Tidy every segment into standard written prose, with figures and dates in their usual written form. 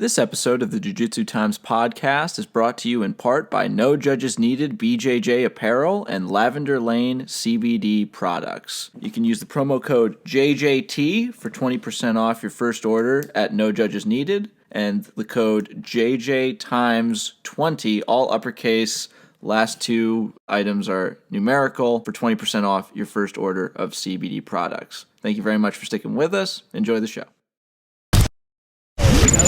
This episode of the Jiu-Jitsu Times podcast is brought to you in part by No Judges Needed BJJ Apparel and Lavender Lane CBD products. You can use the promo code JJT for 20% off your first order at No Judges Needed, and the code JJTimes20, all uppercase. Last two items are numerical for 20% off your first order of CBD products. Thank you very much for sticking with us. Enjoy the show.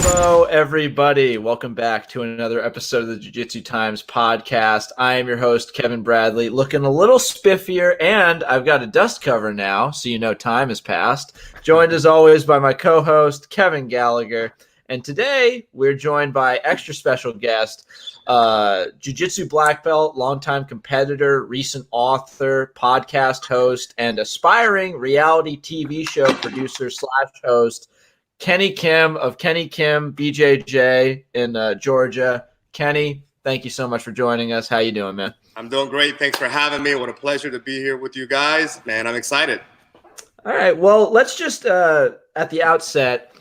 Hello, everybody. Welcome back to another episode of the Jiu-Jitsu Times podcast. I am your host, Kevin Bradley, looking a little spiffier, and I've got a dust cover now, so you know time has passed. Joined, as always, by my co-host, Kevin Gallagher. And today, we're joined by extra special guest, Jiu-Jitsu black belt, longtime competitor, recent author, podcast host, and aspiring reality TV show producer / host, Kenny Kim of Kenny Kim BJJ in Georgia. Kenny, thank you so much for joining us. How you doing, man? I'm doing great. Thanks for having me. What a pleasure to be here with you guys. Man, I'm excited. All right. Well, let's just at the outset,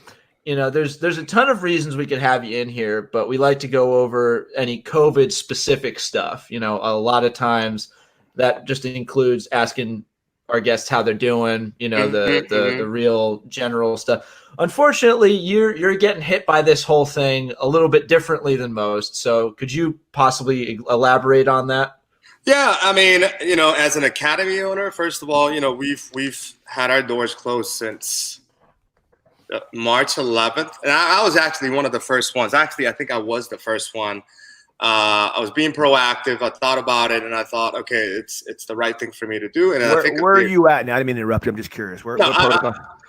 there's a ton of reasons we could have you in here, but we like to go over any COVID specific stuff. A lot of times that just includes asking our guests how they're doing, the real general stuff. Unfortunately, you're getting hit by this whole thing a little bit differently than most. So could you possibly elaborate on that? Yeah, I mean, as an academy owner, first of all, we've had our doors closed since March 11th. And I was actually one of the first ones. Actually, I think I was the first one. I was being proactive. I thought about it, and I thought, okay, it's the right thing for me to do. And where are you at now? I didn't mean to interrupt you. I'm just curious.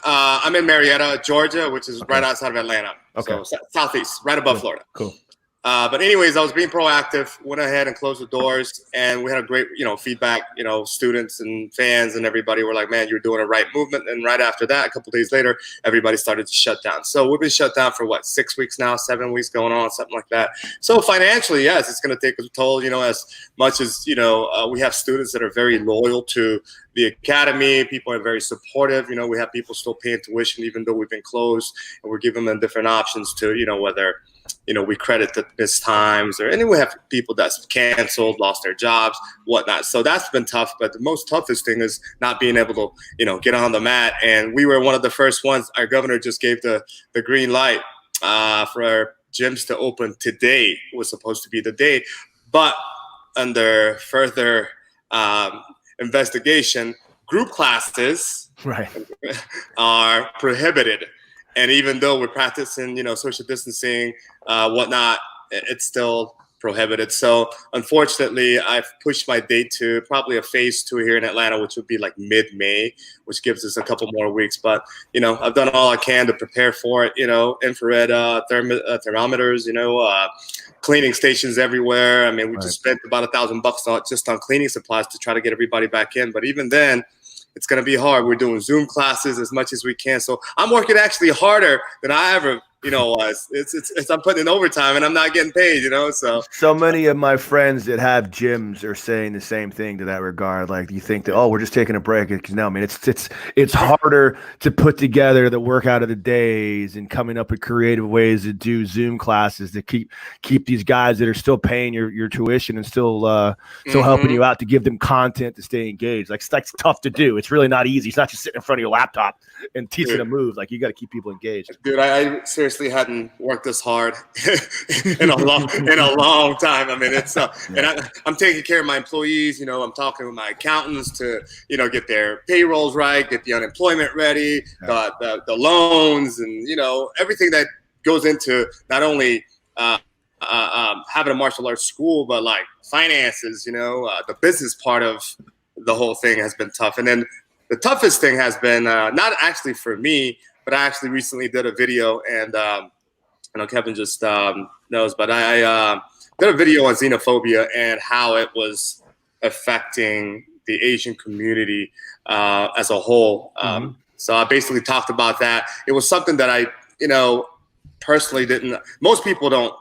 I'm in Marietta, Georgia, which is right outside of Atlanta. Okay. So southeast, right above Florida. Cool. But anyways, I was being proactive, went ahead and closed the doors, and we had a great, feedback. Students and fans and everybody were like, man, you're doing a right movement. And right after that, a couple of days later, everybody started to shut down. So we've been shut down for 6 weeks now, 7 weeks going on, something like that. So financially, yes, it's going to take a toll, as much as, we have students that are very loyal to the academy. People are very supportive. We have people still paying tuition, even though we've been closed, and we're giving them different options to, whether we credit the missed times, and then we have people that's canceled, lost their jobs, whatnot. So that's been tough. But the most toughest thing is not being able to, get on the mat. And we were one of the first ones. Our governor just gave the green light for our gyms to open. Today was supposed to be the day, but under further investigation, group classes are prohibited. And even though we're practicing, social distancing, whatnot, it's still prohibited. So unfortunately, I've pushed my date to probably a phase 2 here in Atlanta, which would be like mid-May, which gives us a couple more weeks. But, I've done all I can to prepare for it, infrared thermometers, cleaning stations everywhere. I mean, we just spent about $1,000 just on cleaning supplies to try to get everybody back in. But even then, it's going to be hard. We're doing Zoom classes as much as we can. So I'm working actually harder than I ever, was. I'm putting in overtime and I'm not getting paid, So many of my friends that have gyms are saying the same thing to that regard. Like, you think that, we're just taking a break. Because no, I mean, it's harder to put together the workout of the days and coming up with creative ways to do Zoom classes to keep these guys that are still paying your tuition and still helping you out, to give them content to stay engaged. Like, that's tough to do. It's really not easy. It's not just sitting in front of your laptop and teaching a move. Like, you got to keep people engaged. Dude, I seriously hadn't worked this hard in a long time. I mean, it's and I'm taking care of my employees. I'm talking with my accountants to get their payrolls right, get the unemployment ready, the loans, and everything that goes into not only having a martial arts school, but like finances. The business part of the whole thing has been tough. And then the toughest thing has been not actually for me, but I actually recently did a video, and I know Kevin just knows, but I did a video on xenophobia and how it was affecting the Asian community as a whole. So I basically talked about that. It was something that I, personally didn't. Most people don't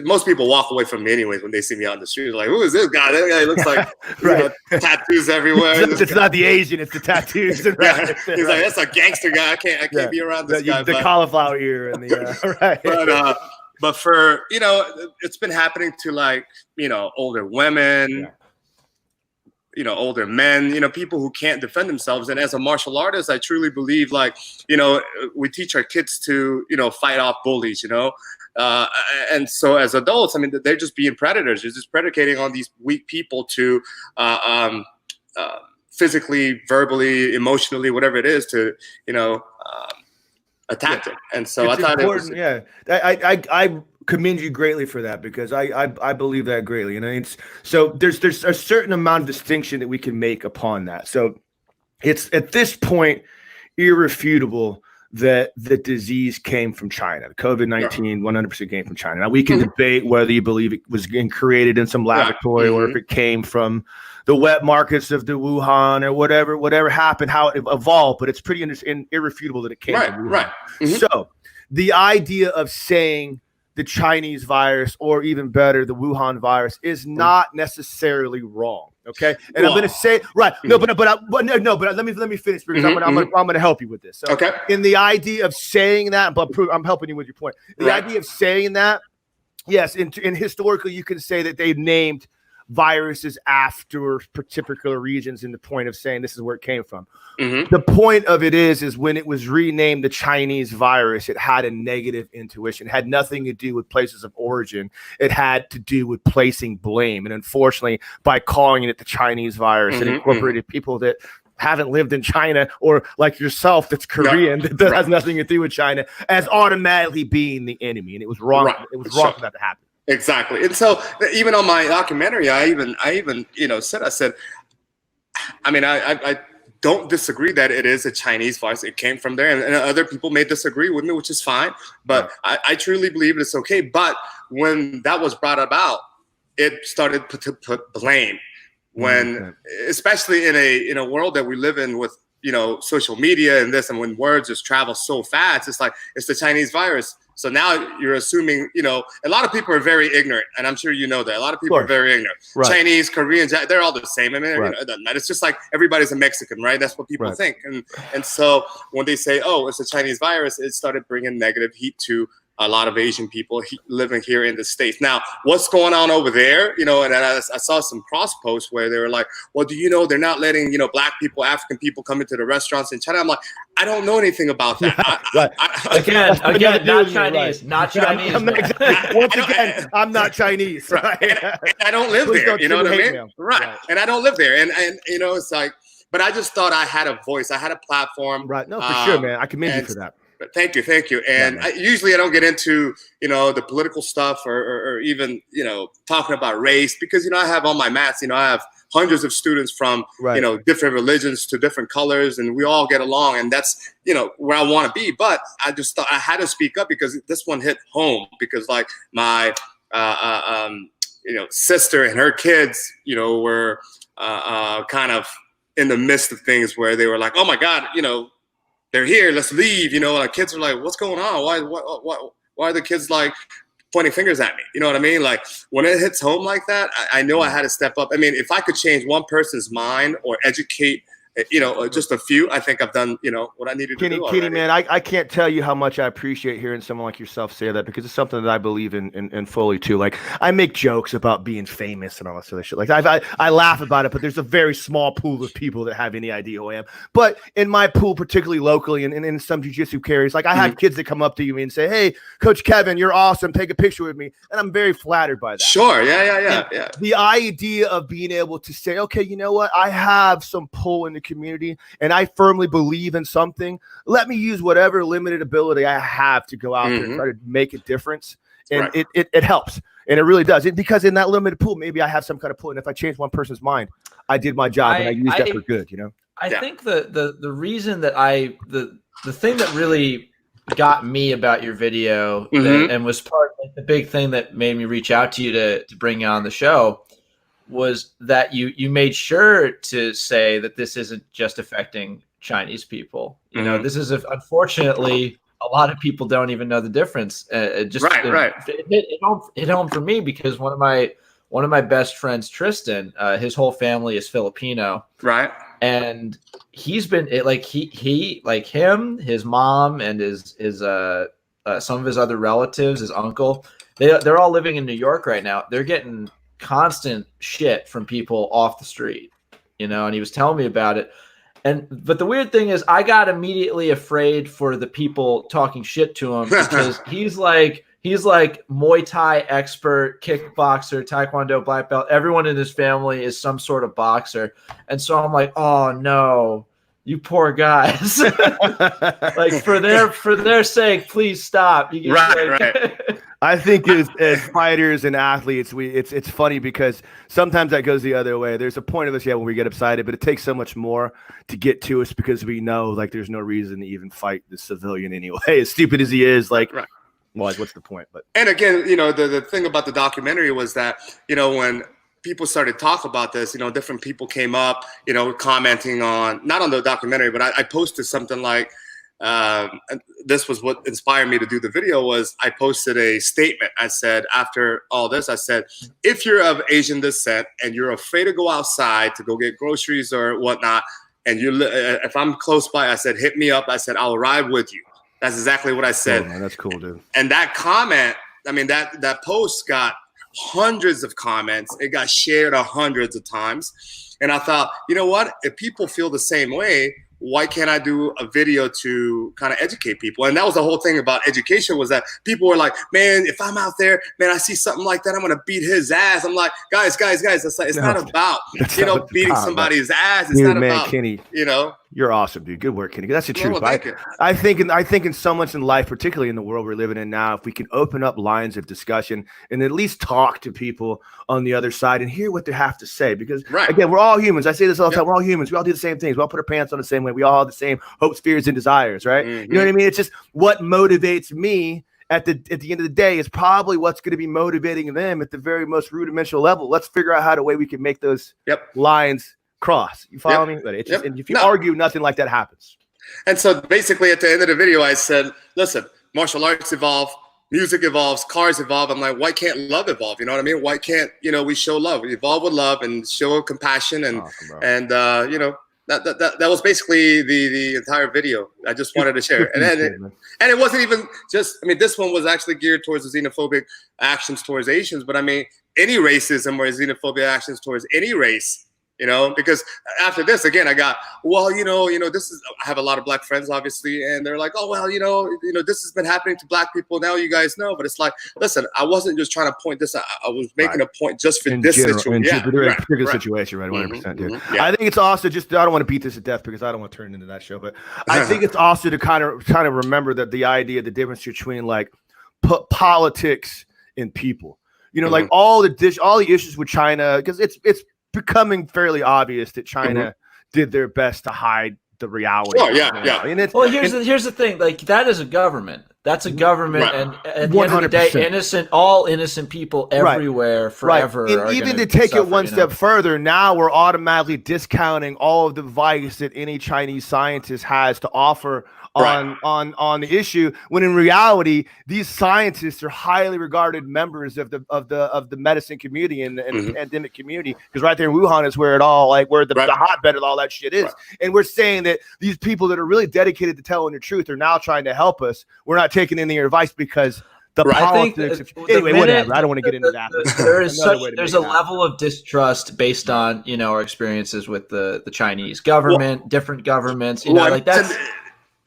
most people walk away from me anyways when they see me on the street. They're like, who is this guy? That guy looks like Right. Tattoos everywhere. It's not the Asian, it's the tattoos. Yeah. He's like, that's a gangster guy. I can't be around this guy. The cauliflower ear and the right. But for, it's been happening to like, older women, older men, people who can't defend themselves. And as a martial artist, I truly believe like, we teach our kids to, fight off bullies, and so as adults, I mean, they're just being predators. They're just predicating on these weak people to physically, verbally, emotionally, whatever it is to, attack them. And so it's I thought important. I commend you greatly for that, because I believe that greatly. It's so there's a certain amount of distinction that we can make upon that. So it's at this point irrefutable that the disease came from China. COVID-19 100% came from China. Now we can debate whether you believe it was created in some laboratory or if it came from the wet markets of the Wuhan or whatever happened, how it evolved, but it's pretty irrefutable that it came from Wuhan. So the idea of saying the Chinese virus, or even better, the Wuhan virus, is not necessarily wrong. Okay, and I'm going to say but let me finish, because I'm going to help you with this. So in the idea of saying that, but I'm helping you with your point. The idea of saying that, yes, in historically you can say that they've named viruses after particular regions in the point of saying this is where it came from. The point of it is when it was renamed the Chinese virus, it had a negative intuition. It had nothing to do with places of origin. It had to do with placing blame. And unfortunately, by calling it the Chinese virus, it incorporated people that haven't lived in China, or like yourself, that's Korean, that has nothing to do with China, as automatically being the enemy. And it was wrong. It was wrong for that to happen. Exactly. And so even on my documentary, I even said, I don't disagree that it is a Chinese virus. It came from there, and other people may disagree with me, which is fine. But I truly believe it's okay. But when that was brought about, it started to put blame. When, especially in a world that we live in with social media and this, and when words just travel so fast, it's like it's the Chinese virus. So now you're assuming, a lot of people are very ignorant, and I'm sure you know that. A lot of people are very ignorant. Chinese, Koreans, they're all the same. I mean, it doesn't matter. It's just like everybody's a Mexican, right? That's what people think. And so when they say, oh, it's a Chinese virus, it started bringing negative heat to a lot of Asian people living here in the States. Now, what's going on over there? And I saw some cross posts where they were like, well, do you know they're not letting, Black people, African people come into the restaurants in China? I'm like, I don't know anything about that. Again, not Chinese, not Chinese. I'm not Chinese. And I don't live there. You know what I mean? Right. And I don't live there. And it's like, but I just thought I had a voice. I had a platform. Right. No, for sure, man. I commend you for that. Thank you. And usually I don't get into, the political stuff or even, talking about race, because, I have on my mats, I have hundreds of students from, different religions to different colors, and we all get along. And that's, where I want to be. But I just thought I had to speak up, because this one hit home, because like my, sister and her kids, were kind of in the midst of things where they were like, oh my God, they're here, let's leave, and our kids are like, what's going on? Why are the kids like pointing fingers at me? You know what I mean? Like when it hits home like that, I know I had to step up. I mean, if I could change one person's mind or educate, just a few, I think I've done, what I needed to do. Kenny, man, I can't tell you how much I appreciate hearing someone like yourself say that, because it's something that I believe in fully too. Like I make jokes about being famous and all that sort of shit. Like I laugh about it, but there's a very small pool of people that have any idea who I am. But in my pool, particularly locally and in some jiu-jitsu carries, like I have kids that come up to you and say, hey, Coach Kevin, you're awesome. Take a picture with me. And I'm very flattered by that. Sure. Yeah. The idea of being able to say, okay, you know what? I have some pull in the community, and I firmly believe in something. Let me use whatever limited ability I have to go out there and try to make a difference. And it helps. And it really does. Because in that limited pool, maybe I have some kind of pull. And if I change one person's mind, I did my job and I used that for good, I think the reason that the thing that really got me about your video and was part of the big thing that made me reach out to you to bring you on the show was that you made sure to say that this isn't just affecting Chinese people. This is unfortunately a lot of people don't even know the difference. It hit home for me because one of my best friends, Tristan, his whole family is Filipino, right? And he's been he like him, his mom, and his some of his other relatives, his uncle. They're all living in New York right now. They're getting constant shit from people off the street, and he was telling me about it. But the weird thing is I got immediately afraid for the people talking shit to him because he's like Muay Thai expert, kickboxer, Taekwondo black belt. Everyone in his family is some sort of boxer. And so I'm like, oh no, you poor guys. Like for their sake, please stop. Right. I think as fighters and athletes, it's funny because sometimes that goes the other way. There's a point of us, when we get excited, but it takes so much more to get to us because we know like there's no reason to even fight the civilian anyway. As stupid as he is, like, well, like, what's the point? But and again, the thing about the documentary was that when people started talking about this, different people came up, commenting on not on the documentary, but I posted something like. This was what inspired me to do the video. Was I posted a statement. I said, after all this, I said, if you're of Asian descent and you're afraid to go outside to go get groceries or whatnot, and if I'm close by, I said, hit me up. I said, I'll ride with you. That's exactly what I said. Oh, man, that's cool, dude. And that comment, I mean, that post got hundreds of comments. It got shared hundreds of times. And I thought, you know what? If people feel the same way, why can't I do a video to kind of educate people? And that was the whole thing about education, was that people were like, man, if I'm out there, man, I see something like that, I'm going to beat his ass. I'm like, guys, it's not about, beating somebody's ass. It's not about, Kenny, you're awesome, dude. Good work, Kenny. That's the truth. Well, I think in so much in life, particularly in the world we're living in now, if we can open up lines of discussion and at least talk to people on the other side and hear what they have to say, because again, we're all humans. I say this all the time. We're all humans. We all do the same things. We all put our pants on the same way. We all have the same hopes, fears, and desires, right? Mm-hmm. You know what I mean? It's just what motivates me at the end of the day is probably what's going to be motivating them at the very most rudimental level. Let's figure out how we can make those lines cross. You follow me? But it's just, and if you argue, nothing like that happens. And so basically at the end of the video, I said, listen, martial arts evolve, music evolves, cars evolve. I'm like, why can't love evolve? You know what I mean? Why can't, we show love? We evolve with love and show compassion. And, that was basically the entire video. I just wanted to share. And it wasn't even just, this one was actually geared towards the xenophobic actions towards Asians. But any racism or xenophobic actions towards any race, because after this, again, I got, this is, I have a lot of black friends, obviously, and they're like, oh, well, this has been happening to black people. Now you guys know. But it's like, listen, I wasn't just trying to point this out. I was making a point just for this situation. Situation, right? 100%, dude. Yeah. I think it's also just, I don't want to beat this to death because I don't want to turn into that show, but I think it's also to kind of remember that the idea, the difference between like politics and people, like all the issues with China, because it's becoming fairly obvious that China did their best to hide the reality. Oh, yeah. And here's the thing, like that is a government. That's a government, and at the end of the day, all innocent people everywhere forever. And even to take it one step further, now we're automatically discounting all of the advice that any Chinese scientist has to offer on the issue, when in reality these scientists are highly regarded members of the medicine community and the pandemic community, because right there in Wuhan is where it all where the hotbed of all that shit is. And we're saying that these people that are really dedicated to telling the truth are now trying to help us. We're not taking any advice because the politics. Anyway, whatever. I don't want to get into that. There's a level of distrust based on our experiences with the Chinese government, different governments. That's.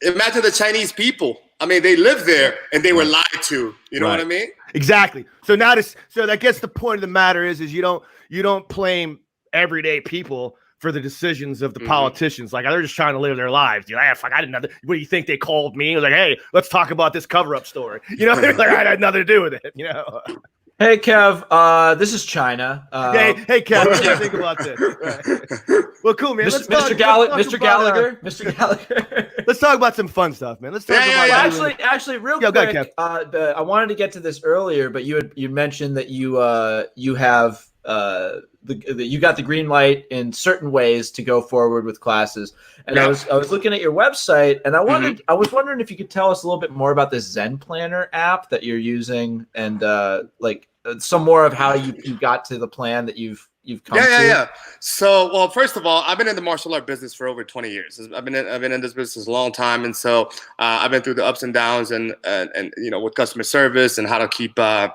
Imagine the Chinese people. They live there and they were lied to. You know what I mean? Exactly. So now I guess the point of the matter is you don't blame everyday people for the decisions of the politicians. Like, they're just trying to live their lives. Fuck, I didn't know. What do you think they called me? It was like, hey, let's talk about this cover-up story. They're like, I had nothing to do with it. Hey, Kev, this is China. Hey, Kev, what do you think about this? Right. Well, cool, man. Mr. Gallagher. Let's talk about some fun stuff, man. Let's talk about actually, real quick. I wanted to get to this earlier, but you mentioned that you have you got the green light in certain ways to go forward with classes. And I was looking at your website, and I was wondering if you could tell us a little bit more about this Zen Planner app that you're using, and some more of how you got to the plan that you've come to. Yeah. So, well, first of all, I've been in the martial art business for over 20 years. I've been in this business a long time, and so I've been through the ups and downs, and with customer service and how to keep a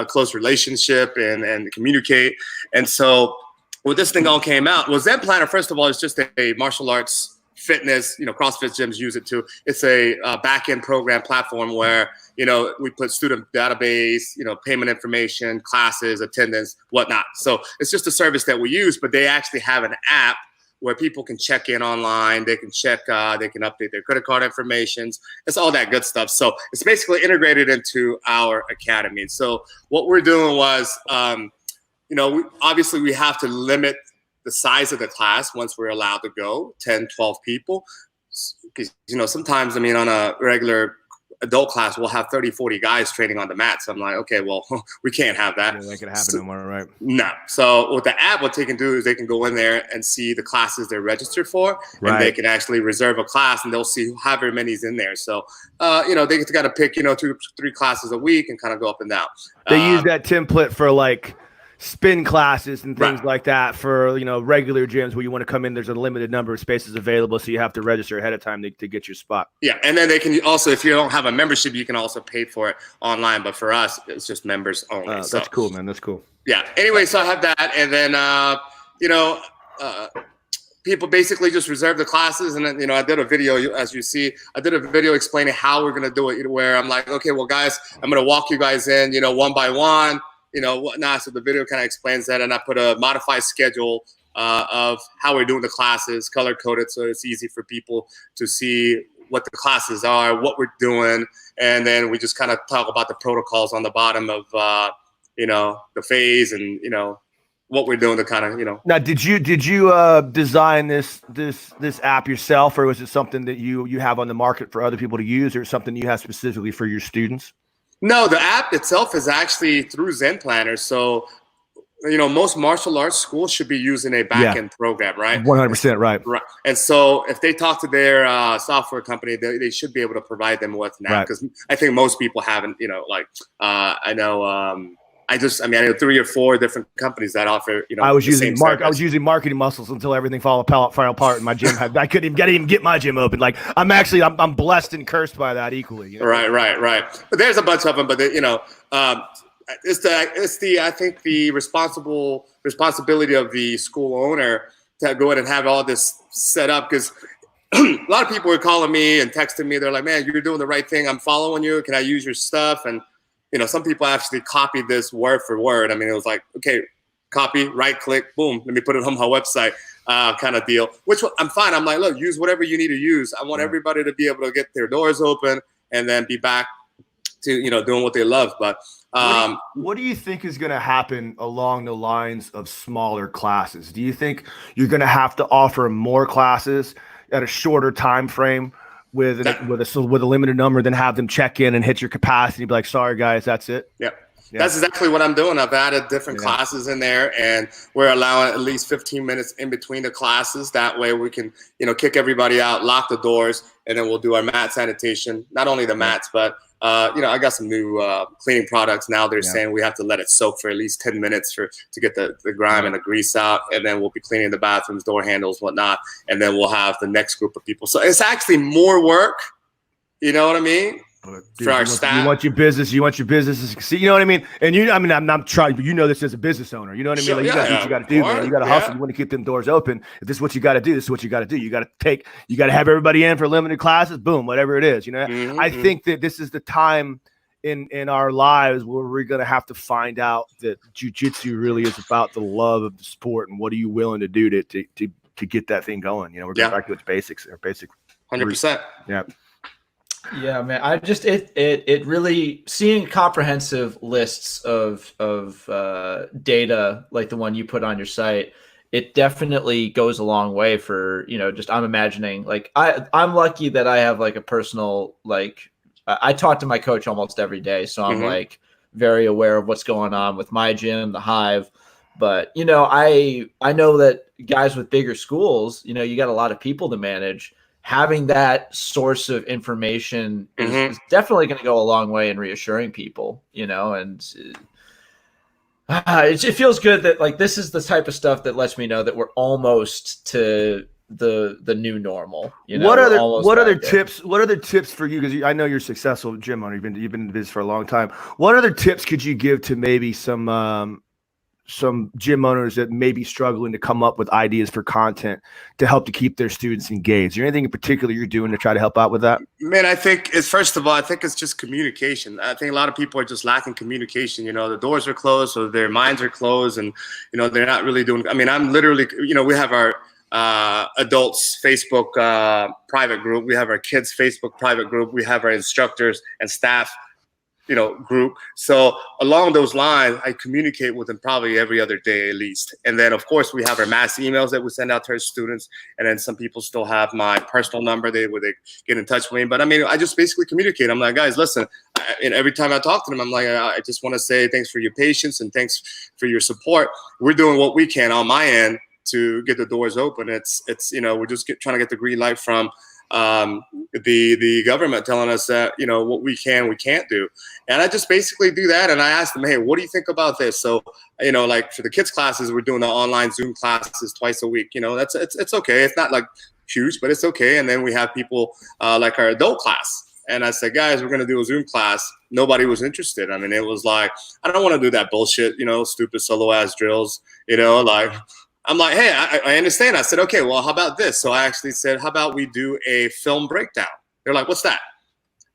close relationship and communicate. And so, when this thing all came out, well, Zen Planner, first of all, is just a martial arts fitness, CrossFit gyms use it too. It's a back-end program platform where, we put student database, payment information, classes, attendance, whatnot. So it's just a service that we use, but they actually have an app where people can check in online. They can check, they can update their credit card informations. It's all that good stuff. So it's basically integrated into our academy. So what we're doing was, obviously we have to limit the size of the class once we're allowed to go, 10, 12 people. Because, sometimes, on a regular adult class, we'll have 30, 40 guys training on the mat. So I'm like, okay, well, we can't have that. Yeah, that can happen anymore, right? No. So with the app, what they can do is they can go in there and see the classes they're registered for, right. And they can actually reserve a class, and they'll see however many's in there. So, they got to pick, 2, 3 classes a week and kind of go up and down. They use that template for like spin classes and things right. like that for, regular gyms where you want to come in. There's a limited number of spaces available, so you have to register ahead of time to get your spot. Yeah, and then they can also, if you don't have a membership, you can also pay for it online. But for us, it's just members only. That's cool, man. That's cool. Yeah. Anyway, so I have that, and then people basically just reserve the classes, and then I did a video, as you see, explaining how we're gonna do it. Where I'm like, okay, well, guys, I'm gonna walk you guys in, one by one. Whatnot. So the video kind of explains that, and I put a modified schedule of how we're doing the classes, color coded, so it's easy for people to see what the classes are, what we're doing, and then we just kind of talk about the protocols on the bottom of the phase and what we're doing to kind of Now, did you design this app yourself, or was it something that you have on the market for other people to use, or something you have specifically for your students? No, the app itself is actually through Zen Planner. So, most martial arts schools should be using a back-end program, right? 100% right. Right. And so if they talk to their software company, they should be able to provide them with an app. Because I think most people haven't, I know I know 3 or 4 different companies that offer, I was using marketing muscles until everything fell apart in my gym. I couldn't even get my gym open. Like I'm blessed and cursed by that equally. Right. But there's a bunch of them, but I think the responsibility of the school owner to go ahead and have all this set up, because a lot of people were calling me and texting me. They're like, man, you're doing the right thing. I'm following you. Can I use your stuff? And some people actually copied this word for word. It was like, okay, copy, right click, boom, let me put it on my website kind of deal, which I'm fine. I'm like, look, use whatever you need to use. I want everybody to be able to get their doors open and then be back to, doing what they love. But what do you think is going to happen along the lines of smaller classes? Do you think you're going to have to offer more classes at a shorter time frame with a limited number, then have them check in and hit your capacity, be like, sorry guys, that's it? Yeah. That's exactly what I'm doing. I've added different classes in there, and we're allowing at least 15 minutes in between the classes. That way we can, kick everybody out, lock the doors, and then we'll do our mat sanitation. Not only the mats, but I got some new cleaning products now. They're saying we have to let it soak for at least 10 minutes to get the grime and the grease out, and then we'll be cleaning the bathrooms, door handles, whatnot, and then we'll have the next group of people. So it's actually more work. You know what I mean? Dude, for our staff. You want your business to succeed. You know what I mean? And I'm not trying, but this as a business owner. You know what I mean? Like, you got to do what you got to do, man. You got to hustle. You want to keep them doors open. If this is what you got to do, this is what you got to do. You got to have everybody in for limited classes. Boom, whatever it is. I think that this is the time in our lives where we're going to have to find out that jiu-jitsu really is about the love of the sport and what are you willing to do to get that thing going. We're going back to its basics. Or basic. 100%. Yeah. Yeah, man. I just it really seeing comprehensive lists of data like the one you put on your site. It definitely goes a long way for I'm imagining like I'm lucky that I have like a personal I talk to my coach almost every day, so I'm like very aware of what's going on with my gym, the Hive. But, I know that guys with bigger schools, you got a lot of people to manage. Having that source of information is definitely going to go a long way in reassuring people, and it feels good that like this is the type of stuff that lets me know that we're almost to the new normal. What other tips for you? Because I know you're successful gym owner. You've been in this for a long time. What other tips could you give to maybe some gym owners that may be struggling to come up with ideas for content to help to keep their students engaged? Is there anything in particular you're doing to try to help out with that? Man, I think first of all, I think it's just communication. I think a lot of people are just lacking communication. The doors are closed, so their minds are closed, and they're not really doing. I mean, I'm literally, we have our adults Facebook private group, we have our kids Facebook private group, we have our instructors and staff group. So along those lines, I communicate with them probably every other day at least. And then of course we have our mass emails that we send out to our students. And then some people still have my personal number where they get in touch with me. But I mean, I just basically communicate. I'm like, guys, listen, and every time I talk to them, I'm like, I just want to say thanks for your patience and thanks for your support. We're doing what we can on my end to get the doors open. It's we're just trying to get the green light from the government telling us that what we can't do. And I just basically do that, and I ask them, hey, what do you think about this? So like for the kids classes, we're doing the online Zoom classes twice a week. It's okay. It's not like huge, but it's okay. And then we have people like our adult class. And I said, guys, we're going to do a Zoom class. Nobody was interested. I mean, it was like, I don't want to do that bullshit, stupid solo ass drills, like. I'm like, hey, I understand. I said, okay, well, how about this? So I actually said, how about we do a film breakdown? They're like, what's that?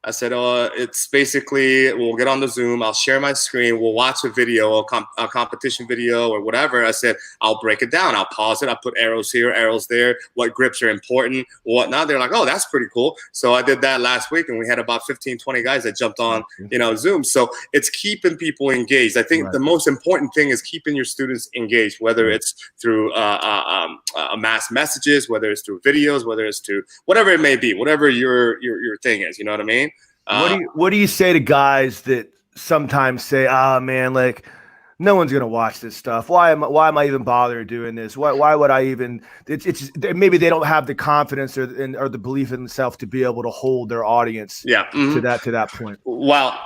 I said, it's basically, we'll get on the Zoom. I'll share my screen. We'll watch a video, a competition video or whatever. I said, I'll break it down. I'll pause it. I'll put arrows here, arrows there, what grips are important, whatnot. They're like, oh, that's pretty cool. So I did that last week, and we had about 15, 20 guys that jumped on, Zoom. So it's keeping people engaged. I think the most important thing is keeping your students engaged, whether it's through mass messages, whether it's through videos, whether it's to whatever it may be, whatever your thing is. You know what I mean? What do you say to guys that sometimes say, man, like no one's going to watch this stuff. Why am I even bothering doing this? Why would I even, it's maybe they don't have the confidence or the belief in themselves to be able to hold their audience to that point. Well,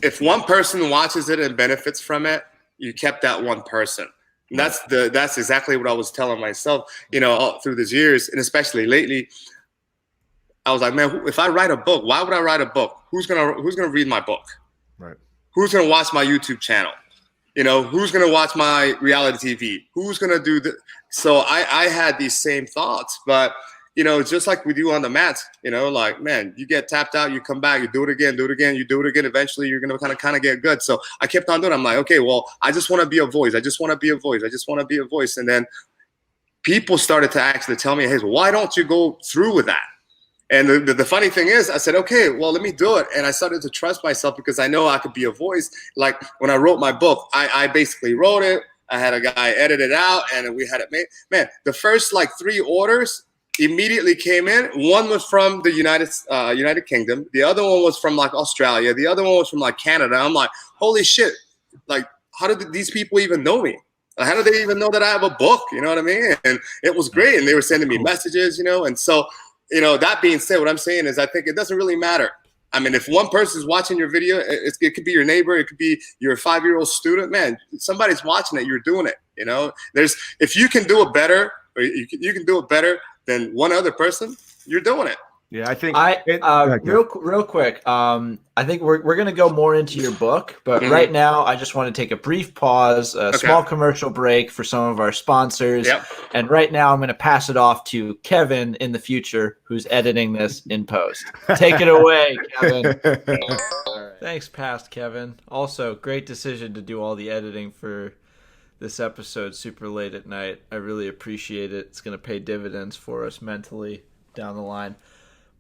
if one person watches it and benefits from it, you kept that one person. And that's exactly what I was telling myself, all through these years, and especially lately. I was like, man, if I write a book, why would I write a book? Who's gonna read my book? Right. Who's gonna watch my YouTube channel? Who's gonna watch my reality TV? Who's gonna do the? So I had these same thoughts, but just like we do on the mats, like, man, you get tapped out, you come back, you do it again, you do it again. Eventually, you're gonna kind of get good. So I kept on doing it. I'm like, okay, well, I just want to be a voice. I just want to be a voice. And then people started to actually tell me, hey, why don't you go through with that? And the funny thing is, I said, okay, well, let me do it. And I started to trust myself because I know I could be a voice. Like when I wrote my book, I basically wrote it. I had a guy edit it out, and we had it made. Man, the first 3 orders immediately came in. One was from the United Kingdom. The other one was from Australia. The other one was from Canada. I'm like, holy shit. How did these people even know me? How do they even know that I have a book? You know what I mean? And it was great. And they were sending me messages, and so, that being said, what I'm saying is I think it doesn't really matter. I mean, if one person is watching your video, it could be your neighbor, it could be your 5-year-old student, man, somebody's watching it, you're doing it, if you can do it better, or you can do it better than one other person, you're doing it. Yeah, I think real quick. I think we're going to go more into your book, but right now I just want to take a brief pause, small commercial break for some of our sponsors. Yep. And right now I'm going to pass it off to Kevin in the future, who's editing this in post. Take it away, Kevin. All right. Thanks, past Kevin. Also, great decision to do all the editing for this episode super late at night. I really appreciate it. It's going to pay dividends for us mentally down the line.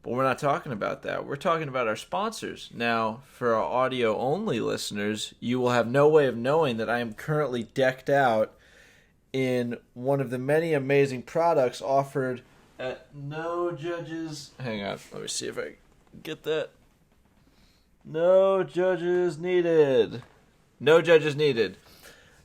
But we're not talking about that. We're talking about our sponsors. Now, for our audio-only listeners, you will have no way of knowing that I am currently decked out in one of the many amazing products offered at No Judges. Hang on. Let me see if I get that. No Judges Needed. No Judges Needed.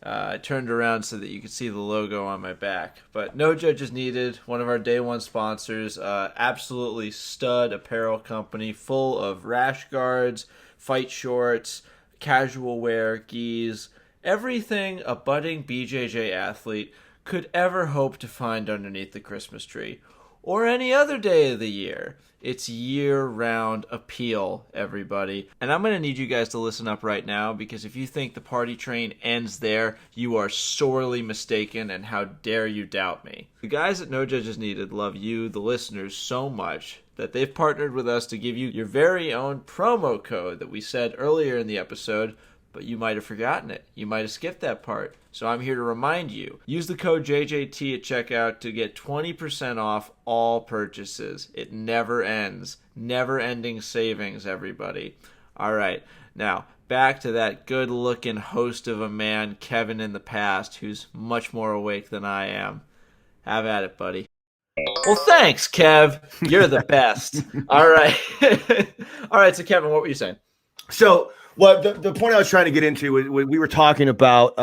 I turned around so that you could see the logo on my back. But No Judges Needed, one of our day one sponsors, absolutely stud apparel company full of rash guards, fight shorts, casual wear, gis, everything a budding BJJ athlete could ever hope to find underneath the Christmas tree. Or any other day of the year. It's year-round appeal, everybody. And I'm going to need you guys to listen up right now, because if you think the party train ends there, you are sorely mistaken, and how dare you doubt me. The guys at No Judges Needed love you, the listeners, so much that they've partnered with us to give you your very own promo code that we said earlier in the episode, but you might have forgotten it. You might have skipped that part. So I'm here to remind you. Use the code JJT at checkout to get 20% off all purchases. It never ends. Never-ending savings, everybody. All right. Now, back to that good-looking host of a man, Kevin in the past, who's much more awake than I am. Have at it, buddy. Well, thanks, Kev. You're the best. All right. All right, so Kevin, what were you saying? So, well, the point I was trying to get into was we were talking about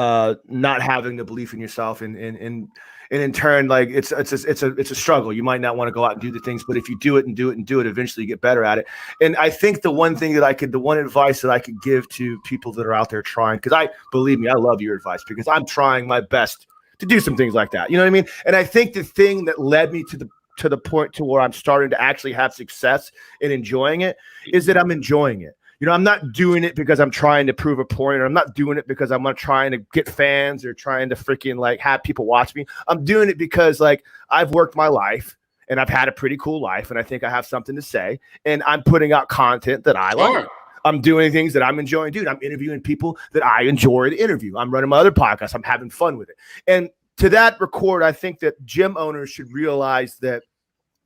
not having the belief in yourself, and in turn, like it's a struggle. You might not want to go out and do the things, but if you do it, eventually you get better at it. And I think the one advice that I could give to people that are out there trying, because believe me, I love your advice, because I'm trying my best to do some things like that. You know what I mean? And I think the thing that led me to the point to where I'm starting to actually have success in enjoying it is that I'm enjoying it. You know, I'm not doing it because I'm trying to prove a point, or I'm not doing it because I'm not trying to get fans or trying to freaking like have people watch me. I'm doing it because like I've worked my life and I've had a pretty cool life, and I think I have something to say, and I'm putting out content that I like. I'm doing things that I'm enjoying doing. I'm interviewing people that I enjoy to interview. I'm running my other podcasts. I'm having fun with it. And to that record, I think that gym owners should realize that,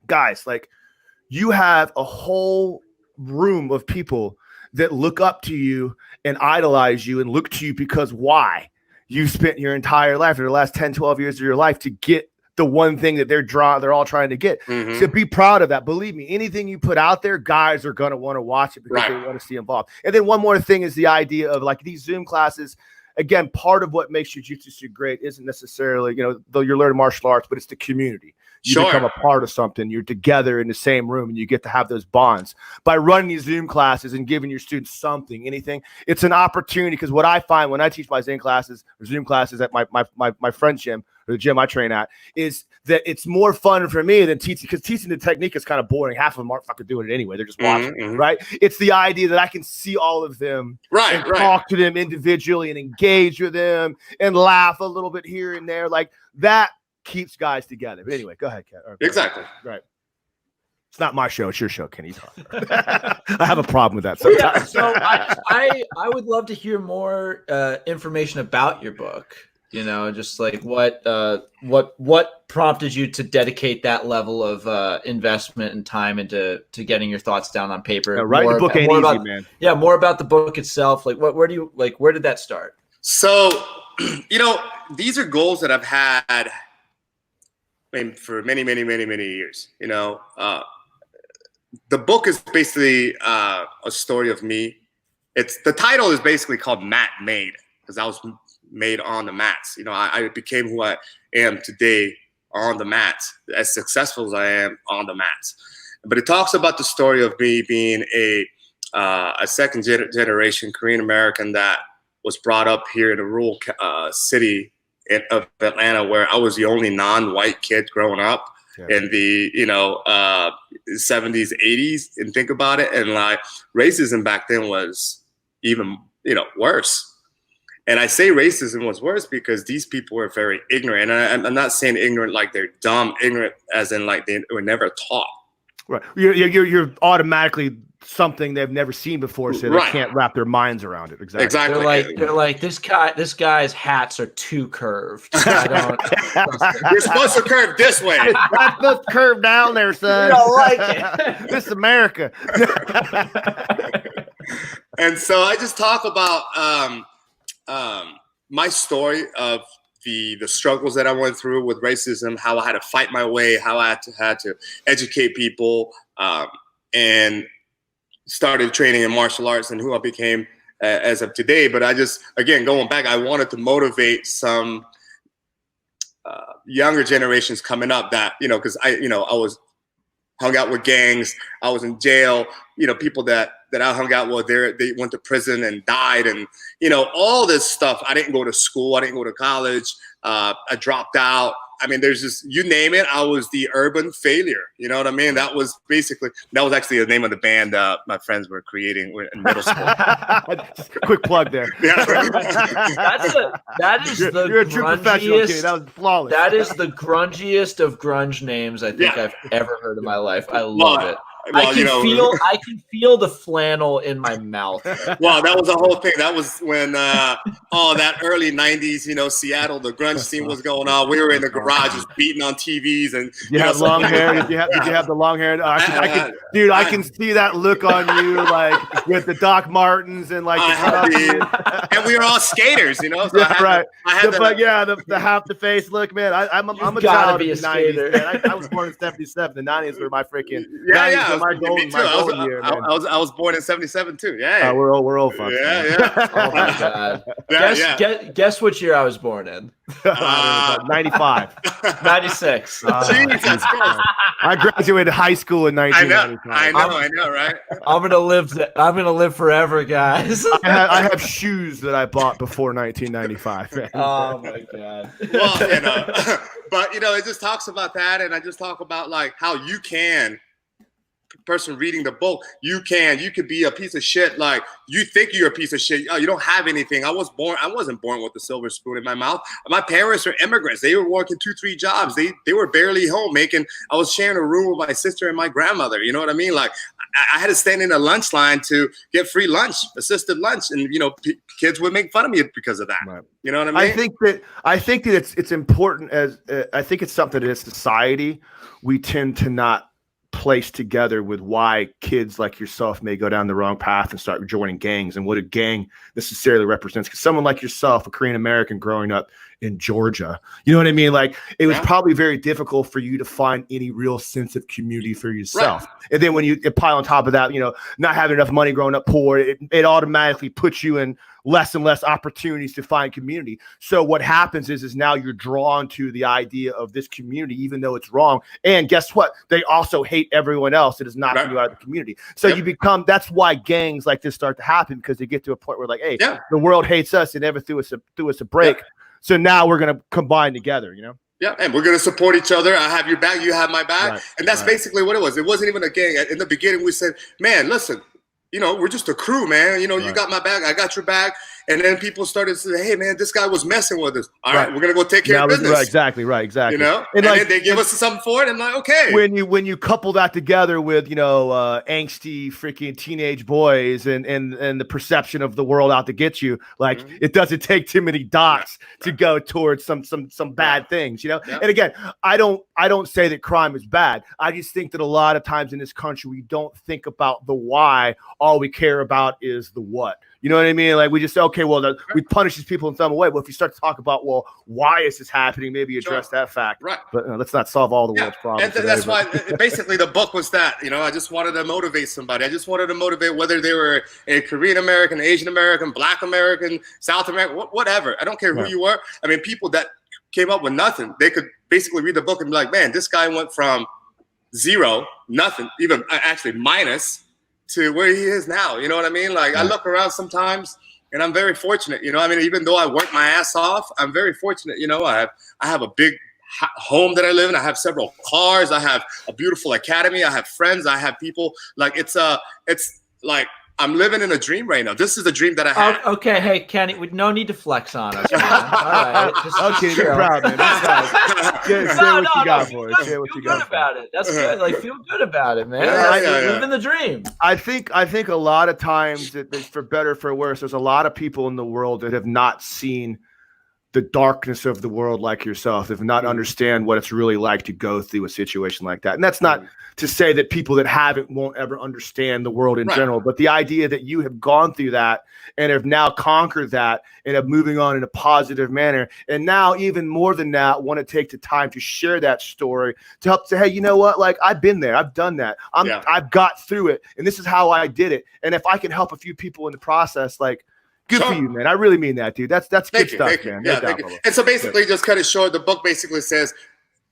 guys, like, you have a whole room of people that look up to you and idolize you and look to you because why? You spent your entire life, or the last 10, 12 years of your life, to get the one thing that they're all trying to get. Mm-hmm. So be proud of that. Believe me, anything you put out there, guys are going to want to watch it because they want to see involved. And then one more thing is the idea of like these Zoom classes. Again, part of what makes Jiu-Jitsu great isn't necessarily, though you're learning martial arts, but it's the community. You become a part of something. You're together in the same room, and you get to have those bonds. By running these Zoom classes and giving your students something, anything, it's an opportunity. Because what I find when I teach my Zen classes or Zoom classes at my friend's gym, or the gym I train at, is that it's more fun for me than teaching, because teaching the technique is kind of boring. Half of them aren't fucking doing it anyway. They're just watching it, right? It's the idea that I can see all of them and talk to them individually and engage with them and laugh a little bit here and there. Like that keeps guys together. But anyway, go ahead, Ken. Exactly. Right. It's not my show. It's your show, Kenny. I have a problem with that sometimes. So I would love to hear more information about your book. Just like what prompted you to dedicate that level of investment and time into getting your thoughts down on paper. Writing the book ain't easy, man. Yeah, more about the book itself. Like, where did that start? So, these are goals that I've had for many, many, many, many years. The book is basically a story of me. The title is basically called Mat Made, because I was made on the mats. I became who I am today on the mats, as successful as I am on the mats. But it talks about the story of me being a second generation Korean American that was brought up here in a rural city of Atlanta, where I was the only non-white kid growing up in the 70s, 80s, and think about it. And like racism back then was even worse. And I say racism was worse because these people were very ignorant. And I'm not saying ignorant like they're dumb, ignorant as in like they were never taught. Right. You're automatically something they've never seen before, so they can't wrap their minds around it. Exactly. They're like this guy's hats are too curved. You're supposed to curve this way. Not supposed to curve down there, son. You don't like it. This is America. And so I just talk about my story of the struggles that I went through with racism, how I had to fight my way, how I had to educate people, and started training in martial arts, and who I became as of today. But I just, again, going back, I wanted to motivate some younger generations coming up that, because I was hung out with gangs. I was in jail. People that I hung out with, they went to prison and died, and all this stuff. I didn't go to school. I didn't go to college. I dropped out. I mean, there's just, you name it, I was the urban failure. You know what I mean? That was actually the name of the band my friends were creating in middle school. Just a quick plug there. Yeah. That is the you're a true professional, kid. grungiest. That was flawless. That is the grungiest of grunge names I think I've ever heard in my life. I love it. Well, I can feel the flannel in my mouth. Well, that was the whole thing. That was when that early '90s, Seattle, the grunge scene was going on. We were in the garages beating on TVs, and you had long hair. Did you have the long hair? I can see that look on you, like with the Doc Martens and like. And we were all skaters, So right. I had the half the face look, man. I'm a child of the '90s, man. I was born in '77. The '90s were my freaking. My golden year, man. I was born in '77 too. Yeah, we're old fucks. Yeah. Oh my god. Guess which year I was born in? 95. 96. Jesus Christ. I graduated high school in 1995. I know, right? I'm gonna live forever, guys. I have shoes that I bought before 1995. Man. Oh my god. Well, but it just talks about that, and I just talk about like how you can. Person reading the book, you could be a piece of shit. Like you think you're a piece of shit. Oh, you don't have anything. I wasn't born with a silver spoon in my mouth. My parents are immigrants. They were working 2-3 jobs. They were barely home I was sharing a room with my sister and my grandmother. You know what I mean? Like I had to stand in a lunch line to get free lunch, assisted lunch, and kids would make fun of me because of that. Right. You know what I mean? I think that it's important I think it's something that as society we tend to not place together with why kids like yourself may go down the wrong path and start joining gangs and what a gang necessarily represents. Because someone like yourself, a Korean American growing up in Georgia, you know what I mean? Like it was probably very difficult for you to find any real sense of community for yourself. Right. And then when you pile on top of that, not having enough money growing up poor, it automatically puts you in less and less opportunities to find community. So what happens is now you're drawn to the idea of this community, even though it's wrong. And guess what? They also hate everyone else that is not you out of the community. So you become, that's why gangs like this start to happen, because they get to a point where like, hey, the world hates us. They never threw us a break. Yeah. So now we're going to combine together, Yeah, and we're going to support each other. I have your back, you have my back. Right. And that's basically what it was. It wasn't even a gang. In the beginning, we said, man, listen, we're just a crew, man. You got my back, I got your back. And then people started to say, hey, man, this guy was messing with us. All right, we're going to go take care of business. Exactly. And then they give us something for it. And I'm like, okay. When you couple that together with, angsty freaking teenage boys and the perception of the world out to get you, like it doesn't take too many dots to go towards some bad things, And again, I don't say that crime is bad. I just think that a lot of times in this country, we don't think about the why. All we care about is the what. You know what I mean? Like we just say, okay, well, we punish these people in some way. But if you start to talk about, well, why is this happening? Maybe address that fact. Right. But let's not solve all the world's problems. And that's why basically the book was that. I just wanted to motivate somebody. I just wanted to motivate whether they were a Korean American, Asian American, Black American, South American, whatever. I don't care who you were. I mean, people that came up with nothing, they could basically read the book and be like, man, this guy went from zero, nothing, even actually minus, to where he is now. You know what I mean? Like I look around sometimes and I'm very fortunate, even though I work my ass off, I'm very fortunate. I have a big home that I live in. I have several cars. I have a beautiful academy. I have friends. I have people. Like it's like I'm living in a dream right now. This is a dream that I have. Okay, hey Kenny, no need to flex on us, man. All right, okay, you're proud, man. Say what you got for us. Say what you got. Feel good about it. That's good. Like feel good about it, man. Living the dream. I think a lot of times, that for better or for worse, there's a lot of people in the world that have not seen the darkness of the world like yourself, if not understand what it's really like to go through a situation like that. And that's not to say that people that haven't won't ever understand the world in general, but the idea that you have gone through that and have now conquered that and are moving on in a positive manner. And now even more than that, want to take the time to share that story to help say, hey, you know what? Like I've been there, I've done that. I've got through it. And this is how I did it. And if I can help a few people in the process, like, Good for you, man. I really mean that, dude. That's good stuff, man. Yeah, thank you. And so basically, just cut it short, the book basically says,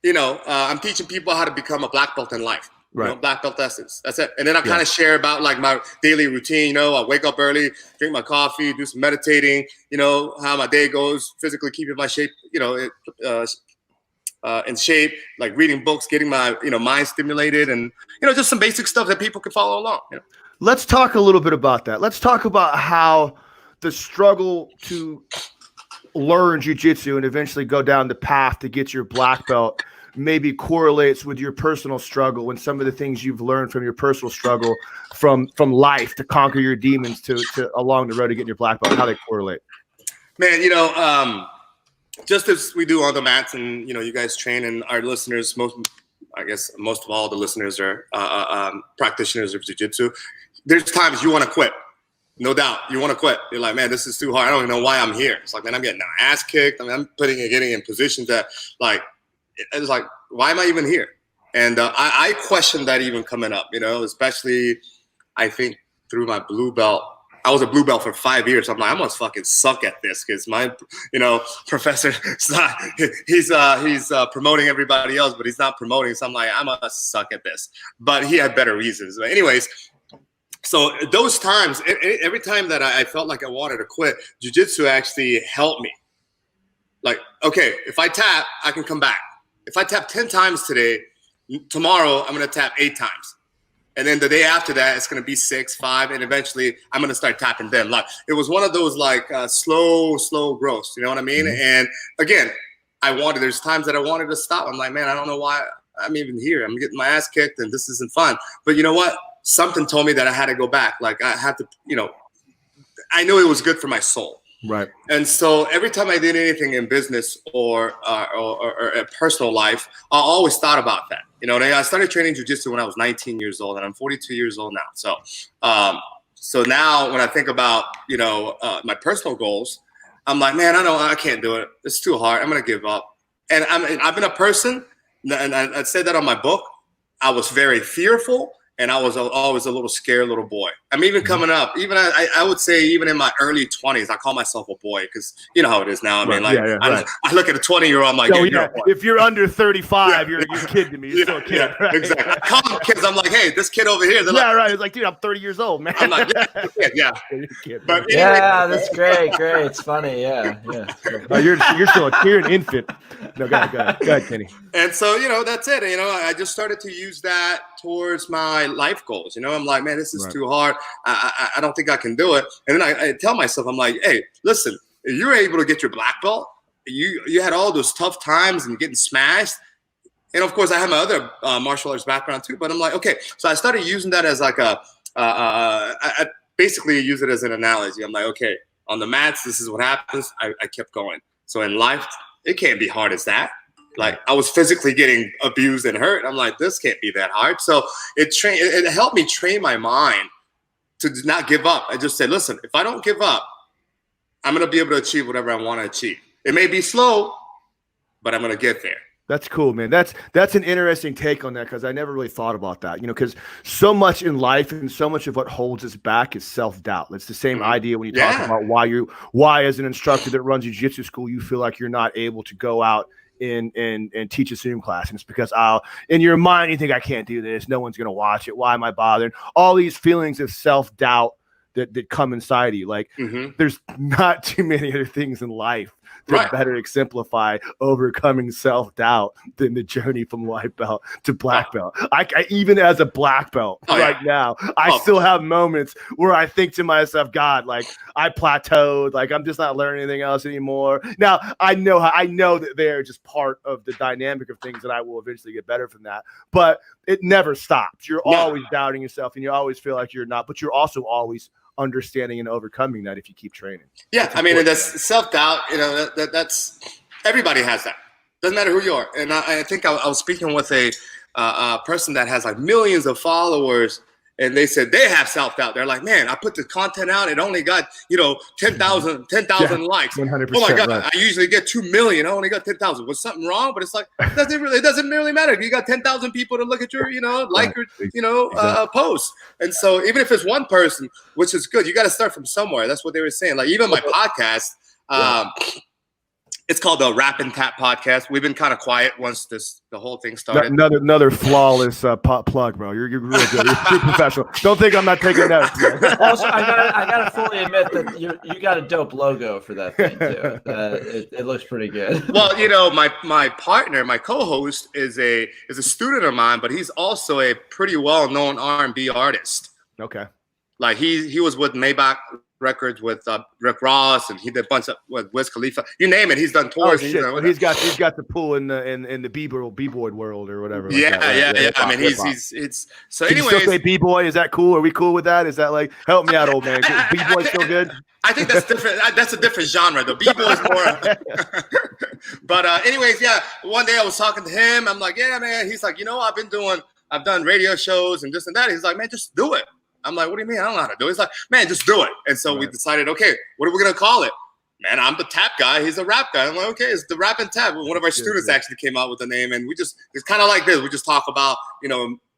I'm teaching people how to become a black belt in life. Right. Black belt essence. That's it. And then I kind of share about like my daily routine. I wake up early, drink my coffee, do some meditating, how my day goes, physically keeping my shape, in shape, like reading books, getting my, mind stimulated, and, just some basic stuff that people can follow along. Let's talk a little bit about that. Let's talk about how the struggle to learn jiu-jitsu and eventually go down the path to get your black belt maybe correlates with your personal struggle and some of the things you've learned from your personal struggle from life to conquer your demons to along the road to get your black belt, how they correlate. Man, just as we do on the mats and, you guys train, and our listeners, most of all the listeners are practitioners of jiu-jitsu. There's times you want to quit. No doubt. You want to quit. You're like, man, this is too hard. I don't even know why I'm here. It's like, man, I'm getting my ass kicked. I mean, I'm getting in positions that, like, it's like, why am I even here? And I question that even coming up, especially, I think, through my blue belt. I was a blue belt for 5 years. I'm like, I must fucking suck at this because my, professor, he's promoting everybody else, but he's not promoting. So I'm like, I must suck at this. But he had better reasons. But anyways, so those times, every time that I felt like I wanted to quit, jiu-jitsu actually helped me. Like, okay, if I tap, I can come back. If I tap 10 times today, tomorrow I'm going to tap 8 times. And then the day after that, it's going to be 6, 5, and eventually I'm going to start tapping them. Like, it was one of those like slow growths. You know what I mean? Mm-hmm. And again, there's times that I wanted to stop. I'm like, man, I don't know why I'm even here. I'm getting my ass kicked and this isn't fun. But you know what? Something told me that I had to go back. Like I had to, I knew it was good for my soul. Right. And so every time I did anything in business or a personal life, I always thought about that. I started training jiu-jitsu when I was 19 years old, and I'm 42 years old now. So, so now when I think about, my personal goals, I'm like, man, I can't do it. It's too hard. I'm going to give up. And I've been a person, and I said that on my book. I was very fearful. And I was always a little scared little boy. I'm even coming up, even I would say even in my early 20s, I call myself a boy because you know how it is now. I mean, like I look at a 20-year-old, I'm like, if you're under 35, you're a kid to me. You're still a kid, right? Exactly. I call them kids. I'm like, hey, this kid over here. They're like, right. It's like, dude, I'm 30 years old, man. I'm like, yeah. But that's great. It's funny, yeah. You're still you're an infant. No, go ahead, Kenny. And so that's it. I just started to use that towards my life goals. I'm like, man, this is too hard. I don't think I can do it. And then I tell myself, I'm like, hey, listen, if you're able to get your black belt, you had all those tough times and getting smashed. And of course, I have my other martial arts background too. But I'm like, okay. So I started using that as like I basically use it as an analogy. I'm like, okay, on the mats, this is what happens. I kept going. So in life, it can't be hard as that. Like I was physically getting abused and hurt. I'm like, this can't be that hard. So it helped me train my mind to not give up. I just said, listen, if I don't give up, I'm going to be able to achieve whatever I want to achieve. It may be slow, but I'm going to get there. That's cool, man. That's an interesting take on that because I never really thought about that, because so much in life and so much of what holds us back is self-doubt. It's the same idea when you talk about why as an instructor that runs a jiu-jitsu school, you feel like you're not able to go out and teach a Zoom class. And it's because in your mind, you think I can't do this. No one's going to watch it. Why am I bothering? All these feelings of self-doubt that come inside of you. Like there's not too many other things in life that better exemplify overcoming self-doubt than the journey from white belt to black belt. I even as a black belt now, I still have moments where I think to myself, God, like I plateaued, like I'm just not learning anything else anymore. Now I know that they're just part of the dynamic of things that I will eventually get better from that, but it never stops. You're always doubting yourself and you always feel like you're not, but you're also always understanding and overcoming that if you keep training. Yeah, I mean, and that's self-doubt, that's everybody has that. Doesn't matter who you are. And I think I was speaking with a person that has like millions of followers, and they said they have self-doubt. They're like, man, I put the content out. It only got, 10,000 likes. 100%. Oh my God, right. I usually get 2 million. I only got 10,000. Was something wrong? But it's like, it doesn't really matter. You got 10,000 people to look at your, like your, post. And so even if it's one person, which is good, you got to start from somewhere. That's what they were saying. Like even my podcast, it's called the Rap and Tap Podcast. We've been kind of quiet once the whole thing started. Another flawless plug, bro. You're really good. You're professional. Don't think I'm not taking notes. Also, I gotta fully admit that you got a dope logo for that thing too. It looks pretty good. Well, my partner, my co-host, is a student of mine, but he's also a pretty well-known R&B artist. Okay. Like he was with Maybach Records with Rick Ross, and he did a bunch of with Wiz Khalifa. You name it, he's done tours. Oh, shit. Well, he's got the pull in the b-boy world or whatever. Like yeah. I mean, he's so. Can Anyways, you still say b-boy? Is that cool? Are we cool with that? Is that like, help me out, old man? B-boy still good? I think that's different. That's a different genre. The b-boy is more. But anyways, yeah. One day I was talking to him. I'm like, yeah, man. He's like, I've done radio shows and this and that. He's like, man, just do it. I'm like, what do you mean? I don't know how to do it. He's like, man, just do it. And so we decided, okay, what are we going to call it? Man, I'm the tap guy. He's a rap guy. I'm like, okay, it's the Rap and Tap. One of our students actually came out with the name. And it's kind of like this. We just talk about,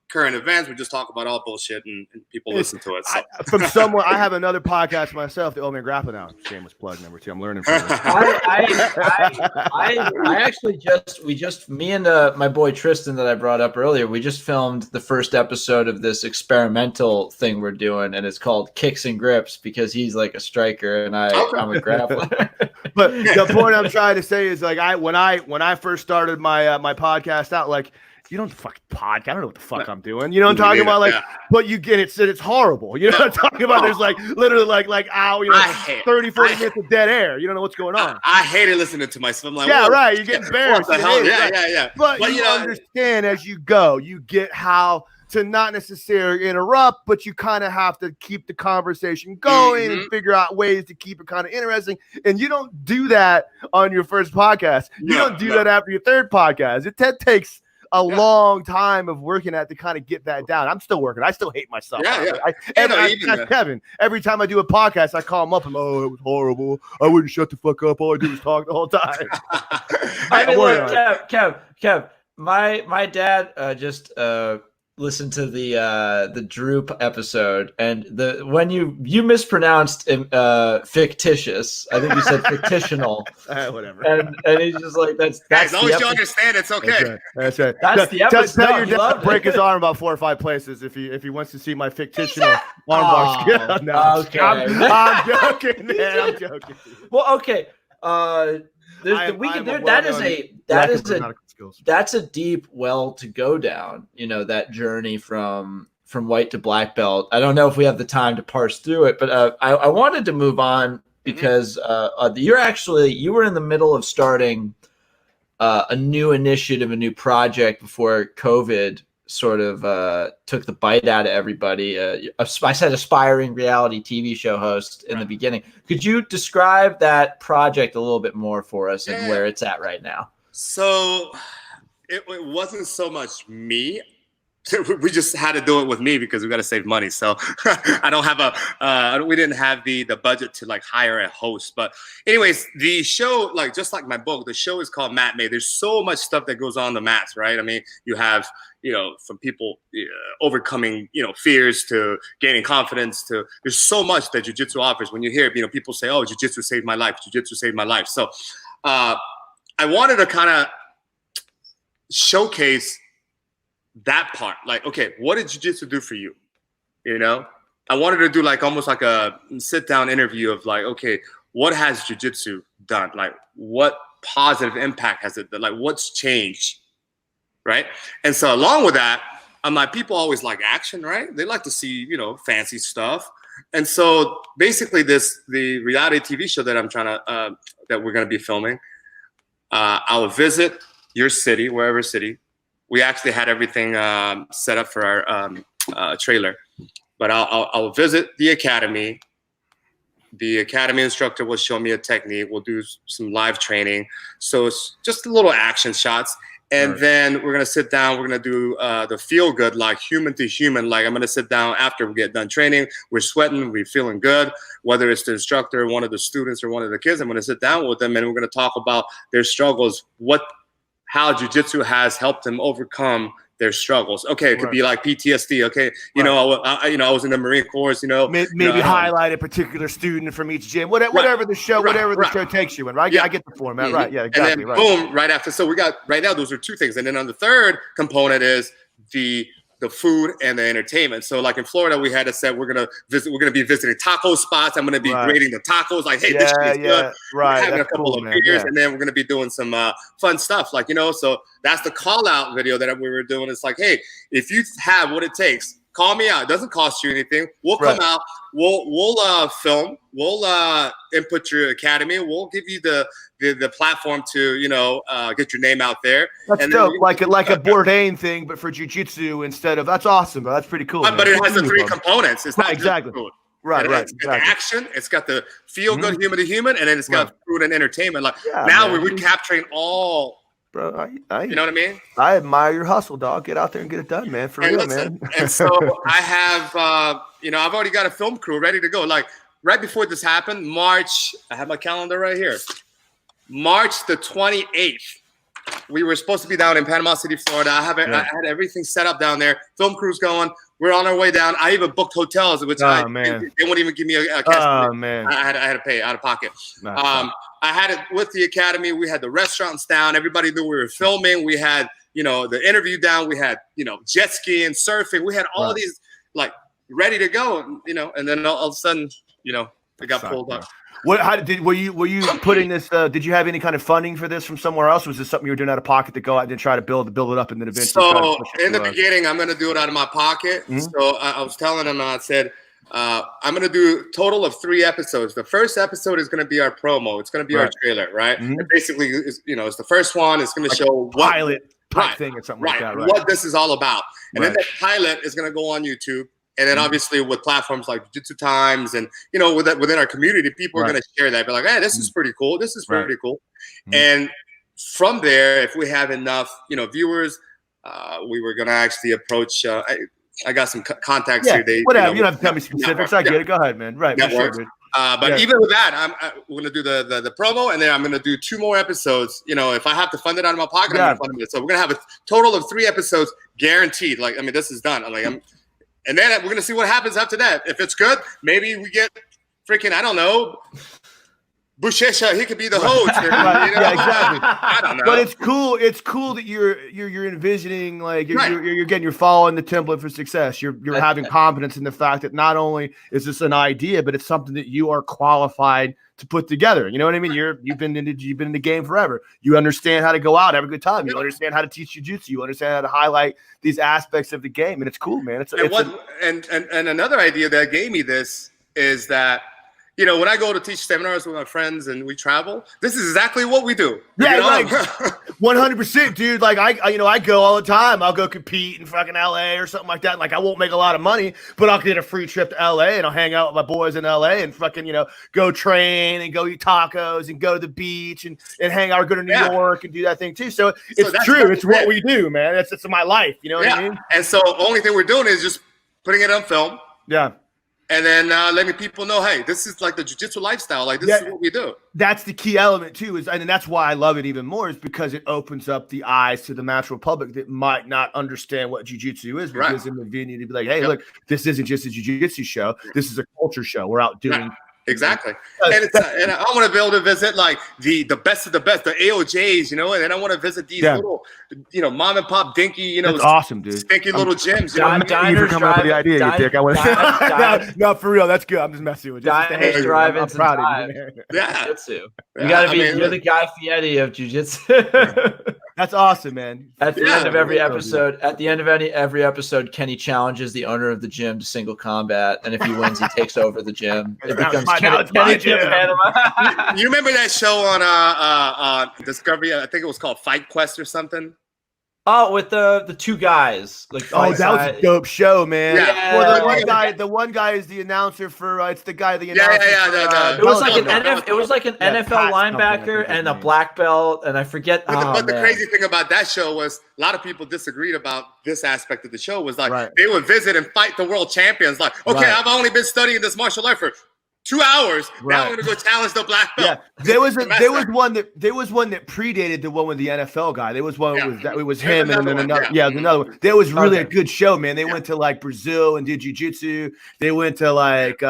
current events. We just talk about all bullshit and people listen to it. So. From someone, I have another podcast myself, the Old Man Grappling Now. Shameless plug number 2. I'm learning from it. I actually me and my boy Tristan that I brought up earlier, we just filmed the first episode of this experimental thing we're doing, and it's called Kicks and Grips because he's like a striker and I'm a grappler. But the point I'm trying to say is like when I first started my podcast out, like, you don't fucking podcast. I don't know what the fuck I'm doing. You know what I'm talking about? Like, but you get it. It's horrible. You know what I'm talking about? There's like literally like 30, 40 minutes of dead air. You don't know what's going on. I hated listening to myself. I'm like, yeah, right. You get embarrassed. What the hell? Yeah. But you understand as you go. You get how to not necessarily interrupt, but you kind of have to keep the conversation going and figure out ways to keep it kind of interesting. And you don't do that on your first podcast. You don't do that after your third podcast. It takes a long time of working at to kind of get that down. I'm still working. I still hate myself. Kevin, every time I do a podcast, I call him up and it was horrible. I wouldn't shut the fuck up. All I do is talk the whole time. I mean, look, Kev, my dad just listened to the Droop episode, and when you mispronounced fictitious. I think you said fictional. Whatever. And he's just like, that's as long as you understand, it's okay. That's right. That's the episode. Tell your dad to break his arm about 4 or 5 places if he wants to see my fictional arm bar. No, okay. I'm joking, man. I'm joking. Well, okay. That's a deep well to go down, that journey from white to black belt. I don't know if we have the time to parse through it, but I wanted to move on because you were in the middle of starting a new initiative, a new project before COVID sort of took the bite out of everybody. I said aspiring reality TV show host in the beginning. Could you describe that project a little bit more for us and where it's at right now? So it wasn't so much me. We just had to do it with me because we got to save money. So I don't have we didn't have the budget to like hire a host. But anyways, the show, like just like my book, the show is called Mat Made. There's so much stuff that goes on the mats, right? I mean, you have, from people overcoming, fears to gaining confidence to, there's so much that jiu-jitsu offers. When you hear, people say, oh, jiu-jitsu saved my life. Jiu-jitsu saved my life. So I wanted to kind of showcase that part. Like, okay, what did jiu-jitsu do for you? I wanted to do like almost like a sit down interview of like, okay, what has jiu-jitsu done? Like, what positive impact has it done? Like, what's changed? Right. And so along with that, I'm like, people always like action, right? They like to see, fancy stuff. And so basically the reality TV show that I'm trying to, that we're going to be filming, I will visit your city, wherever city. We actually had everything set up for our trailer, but I'll visit the academy. The academy instructor will show me a technique. We'll do some live training. So it's just little action shots. And then we're going to sit down. We're going to do the feel good, like human to human. Like I'm going to sit down after we get done training. We're sweating. We're feeling good. Whether it's the instructor, one of the students, or one of the kids, I'm going to sit down with them and we're going to talk about their struggles, how jiu-jitsu has helped them overcome their struggles. Okay, it could be like PTSD. Okay, you know, I was in the Marine Corps. You know, maybe highlight a particular student from each gym, whatever the show, show takes you in. Right, I get the format. Right, yeah, exactly. And then boom, right after. So we got right now. Those are two things, and then on the third component is the food and the entertainment. So like in Florida, we had a set. We're gonna be visiting taco spots. I'm gonna be grading the tacos. Like, hey, this shit is good. Right. We're having a couple of beers, and then we're gonna be doing some fun stuff. Like, you know, so that's the call out video that we were doing. It's like, hey, if you have what it takes, call me out. It doesn't cost you anything. We'll come out. We'll film. We'll input your academy. We'll give you the platform to, you know, get your name out there. That's dope. Like a Bourdain thing, but for jiu-jitsu instead of. That's awesome, bro. That's pretty cool. But it has the three components. It's not exactly. Just food. Right. It's got the action. It's got the feel good human to human, and then it's got food and entertainment. Like now we're capturing all. Bro, you know what I mean? I admire your hustle, dog. Get out there and get it done, man. For real, man. And so I have, you know, I've already got a film crew ready to go. Like right before this happened, March. I have my calendar right here. March the 28th. We were supposed to be down in Panama City, Florida. I had everything set up down there. Film crew's going. We're on our way down. I even booked hotels, which they wouldn't even give me a cash. Oh man, I had to pay out of pocket. I had it with the academy. We had the restaurants down. Everybody knew we were filming. We had, you know, the interview down. We had, you know, jet skiing, surfing. We had all of these like ready to go, you know. And then all of a sudden, you know, it got pulled up. Were you putting this? Did you have any kind of funding for this from somewhere else? Was this something you were doing out of pocket to go out and try to build it up and then eventually? So in the beginning, I'm going to do it out of my pocket. So I was telling them, I said, I'm going to do a total of 3 episodes. The first episode is going to be our promo. It's going to be our trailer, right? It basically, you know, it's the first one. It's going to show pilot type thing or something like that, right? What this is all about. And then the pilot is going to go on YouTube. And then obviously with platforms like Jiu-Jitsu Times and, you know, within our community, people are going to share that. Be like, hey, this is pretty cool. This is pretty cool. And from there, if we have enough, you know, viewers, we were going to actually approach I got some contacts here. Whatever. You don't have to tell me specifics. I get it. Go ahead, man. Right. Networks. Sure, but even with that, we're going to do the promo, and then I'm going to do 2 more episodes. You know, if I have to fund it out of my pocket, I'm going to fund it. So we're going to have a total of 3 episodes guaranteed. Like, I mean, this is done. And then we're going to see what happens after that. If it's good, maybe we get freaking, I don't know, Bushesha, he could be the host. You know? Yeah, exactly. I don't know. But it's cool. It's cool that you're envisioning, like you're following the template for success. You're having confidence in the fact that not only is this an idea, but it's something that you are qualified to put together. You know what I mean? You've been in the game forever. You understand how to go out, have a good time. You understand how to teach jiu-jitsu. You understand how to highlight these aspects of the game, and it's cool, man. And another idea that gave me this is that, you know, when I go to teach seminars with my friends and we travel, this is exactly what we do. Yeah, like 100%, dude. Like I go all the time. I'll go compete in fucking LA or something like that. Like I won't make a lot of money, but I'll get a free trip to LA and I'll hang out with my boys in LA and fucking, you know, go train and go eat tacos and go to the beach and hang out or go to New York and do that thing too. So it's true. It's what we do, man. It's my life. You know what I mean? And so the only thing we're doing is just putting it on film. Yeah. And then letting people know, hey, this is like the jiu-jitsu lifestyle. Like, this is what we do. That's the key element, too. And that's why I love it even more, is because it opens up the eyes to the natural public that might not understand what jiu-jitsu is. Because in the venue, to be like, hey, look, this isn't just a jiu-jitsu show. This is a culture show. We're out doing Exactly. And I want to be able to visit like the best of the best, the AOJs, you know, and then I want to visit these little, you know, mom and pop dinky, you know, that's awesome, dude. Stinky little gyms. You for coming up with the idea, you dick. I want to no, for real. That's good. I'm just messing with you. I'm proud of you. Yeah. You got to be, you're the Guy Fieri of jiu-jitsu. That's awesome, man. At the end of every episode, every episode, Kenny challenges the owner of the gym to single combat, and if he wins, he takes over the gym. It becomes Kenny Gym Panama. You remember that show on Discovery? I think it was called Fight Quest or something. Oh, with the two guys. Like, Oh, that was a dope show, man. Yeah. Well, Yeah. the one guy is the announcer for. It's the guy. The Yeah, announcer. yeah. It was like an NFL. it was like an NFL Pat something, I linebacker think his and a name. black belt, and I forget. But the crazy thing about that show was a lot of people disagreed about this aspect of the show. Was like Right. they would visit and fight the world champions. Like, okay, Right. I've only been studying this martial art for 2 hours. Right. Now I'm gonna go challenge the black belt. Yeah, there was one that predated the one with the NFL guy. There was one it was him and then another. Yeah, another one. That was really a good show, man. They went to like Brazil and did jiu-jitsu. They went to like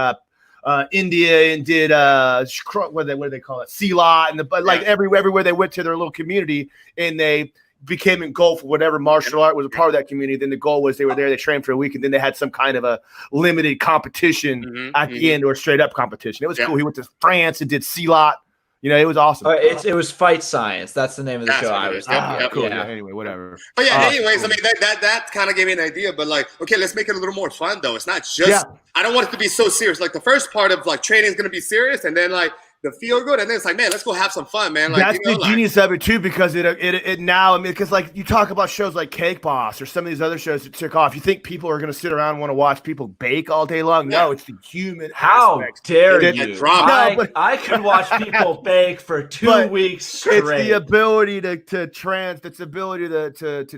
India and did what do they call it, Silat, and everywhere they went to their little community, and they became engulfed with whatever martial art was a part of that community. Then the goal was they were there, they trained for a week, and then they had some kind of a limited competition at the end, or a straight up competition. It was cool. He went to France and did Silat. You know, it was awesome. It was Fight Science. That's the name of the show. I was cool. Yeah. Anyway, whatever. But anyways, I mean that kind of gave me an idea. But like, okay, let's make it a little more fun though. It's not just. I don't want it to be so serious. Like the first part of like training is going to be serious, and then like the feel good, and then it's like, man, let's go have some fun, man. Like, that's the genius of it too, because it now, I mean, because like you talk about shows like Cake Boss or some of these other shows that took off. You think people are going to sit around and want to watch people bake all day long? No, it's the human. How aspect. dare you? I could watch people bake for 2 weeks straight. It's the ability to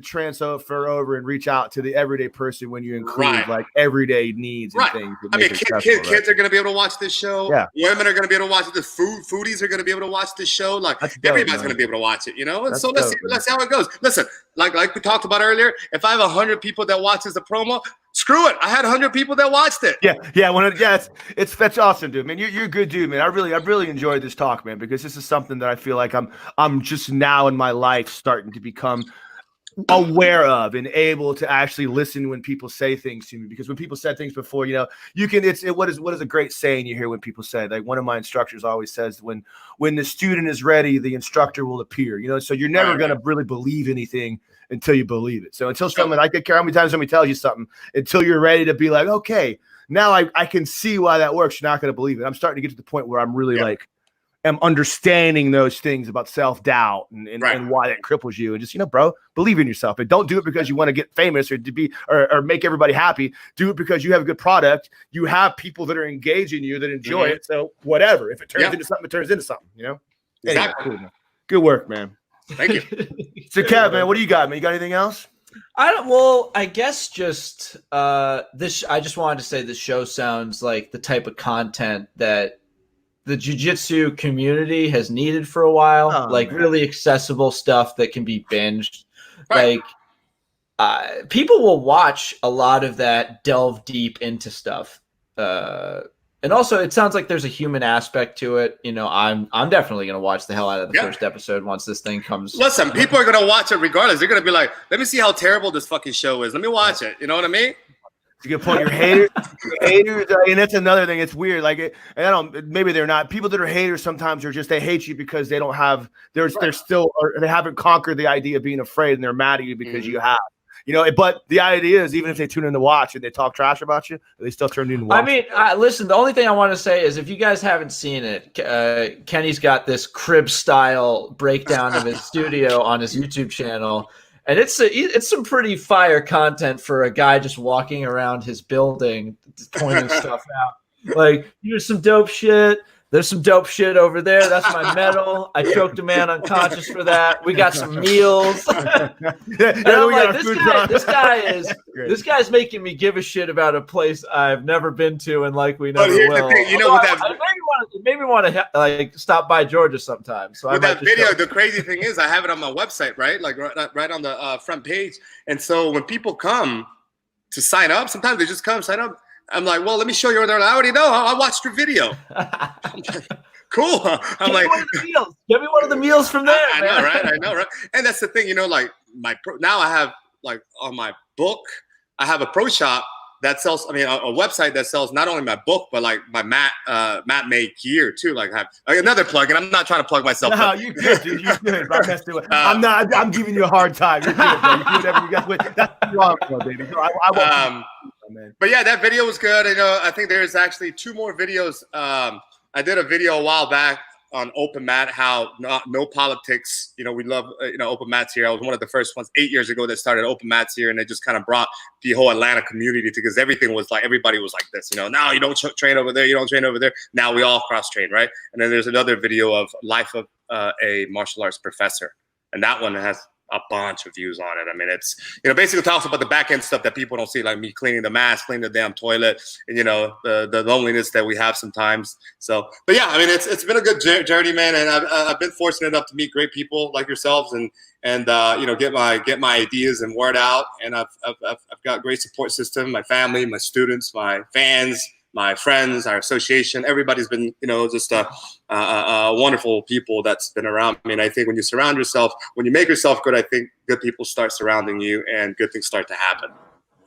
transfer over and reach out to the everyday person when you include like everyday needs and things. I mean, kids are going to be able to watch this show. Yeah. Women are going to be able to watch this. Foodies are going to be able to watch this show. Like everybody's going to be able to watch it, you know. And so let's see how it goes. Listen, like we talked about earlier, if I have 100 people that watches the promo, screw it. I had 100 people that watched it. That's awesome, dude. Man, you're a good dude, man. I really enjoyed this talk, man, because this is something that I feel like I'm just now in my life starting to become aware of and able to actually listen when people say things to me. Because when people said things before, you know, you can what is a great saying you hear when people say, like one of my instructors always says, when the student is ready, the instructor will appear, you know. So you're never going to really believe anything until you believe it. So until someone, I don't care how many times somebody tells you something, until you're ready to be like, okay, now I can see why that works, you're not going to believe it. I'm starting to get to the point where I'm really am understanding those things about self-doubt and why that cripples you, and just, you know, bro, believe in yourself, and don't do it because you want to get famous or to be or make everybody happy. Do it because you have a good product, you have people that are engaging you, that enjoy it. So whatever, if it turns into something, it turns into something, you know. Exactly. Anyway, cool, good work, man. Thank you. So Kev, man, what do you got, man? You got anything else? I guess just this. I just wanted to say this show sounds like the type of content that the jiu-jitsu community has needed for a while, really accessible stuff that can be binged. Right. Like people will watch a lot of that, delve deep into stuff. And also it sounds like there's a human aspect to it. You know, I'm definitely going to watch the hell out of the first episode once this thing comes. Listen, people are going to watch it regardless. They're going to be like, let me see how terrible this fucking show is. Let me watch it. You know what I mean? You can put your haters, and that's another thing. It's weird. Like, maybe they're not people that are haters. Sometimes are just, they hate you because they don't have, they're still, or they haven't conquered the idea of being afraid, and they're mad at you because you have, you know. But the idea is, even if they tune in to watch and they talk trash about you, they still turn in to watch. I mean, listen, the only thing I want to say is, if you guys haven't seen it, Kenny's got this crib style breakdown of his studio on his YouTube channel. And it's some pretty fire content for a guy just walking around his building, pointing stuff out. Like, here's some dope shit. There's some dope shit over there. That's my medal. I choked a man unconscious for that. We got some meals. And I'm like, this guy's making me give a shit about a place I've never been to, and like we never will. Thing, you know what that made me want to like stop by Georgia sometime. So with that video, the crazy thing is, I have it on my website, right? Like right on the front page. And so when people come to sign up, sometimes they just come sign up. I'm like, well, let me show you. I already know. I watched your video. I'm like, cool. I'm like, give me one of the meals from there. I know, right? And that's the thing, you know, like now I have, like, on my book, I have a pro shop that sells, a website that sells not only my book, but like my mat made gear too. Like, I have another plug, and I'm not trying to plug myself. No, you good, dude. You good. I'm giving you a hard time. You're good, bro. You do whatever you got with. That's wrong, baby. But yeah, that video was good. I think there's actually 2 more videos. I did a video a while back on open mat, how no politics. We love open mats here. I was one of the first ones 8 years ago that started open mats here, and they just kind of brought the whole Atlanta community because everything was like everybody was like this. Now you don't train over there, you don't train over there. Now we all cross train, right? And then there's another video of life of a martial arts professor, and that one has a bunch of views on it. I mean, it's basically talks about the back end stuff that people don't see, like me cleaning the mask, cleaning the damn toilet, and the loneliness that we have sometimes. So, but yeah, I mean, it's been a good journey, man, and I've been fortunate enough to meet great people like yourselves, and get my ideas and word out, and I've got a great support system, my family, my students, my fans, my friends, our association. Everybody's been, just a wonderful people that's been around me. And I think when you surround yourself, when you make yourself good, I think good people start surrounding you and good things start to happen.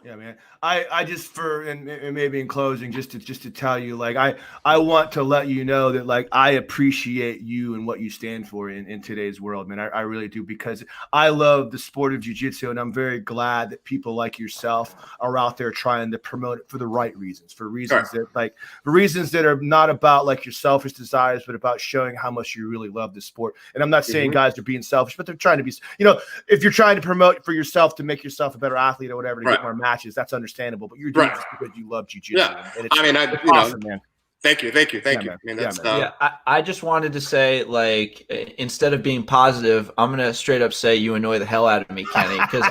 Yeah, man. I just and maybe in closing, just to tell you, like, I want to let you know that, like, I appreciate you and what you stand for in today's world, man. I really do, because I love the sport of jiu-jitsu, and I'm very glad that people like yourself are out there trying to promote it for the right reasons, for reasons that are not about like your selfish desires, but about showing how much you really love the sport. And I'm not saying guys are being selfish, but they're trying to be, if you're trying to promote for yourself to make yourself a better athlete or whatever, to get more matches, that's understandable, but you're doing it because you love jiu-jitsu. Yeah. And it's awesome, man. Thank you. I just wanted to say, like, instead of being positive, I'm going to straight up say you annoy the hell out of me, Kenny, because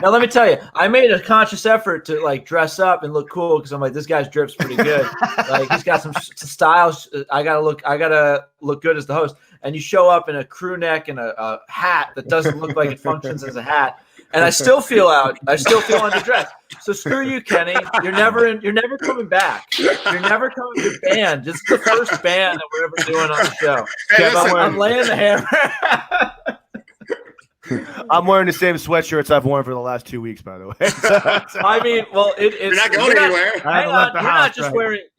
now let me tell you, I made a conscious effort to, like, dress up and look cool, because I'm like, this guy's drip's pretty good. Like, he's got some style. I gotta look good as the host. And you show up in a crew neck and a hat that doesn't look like it functions as a hat. And I still feel underdressed. So screw you, Kenny. You're never coming back. You're never coming to band. This is the first band that we're ever doing on the show. Hey, I'm laying the hammer. I'm wearing the same sweatshirts I've worn for the last 2 weeks, by the way. I mean, well, it's you're not going anywhere.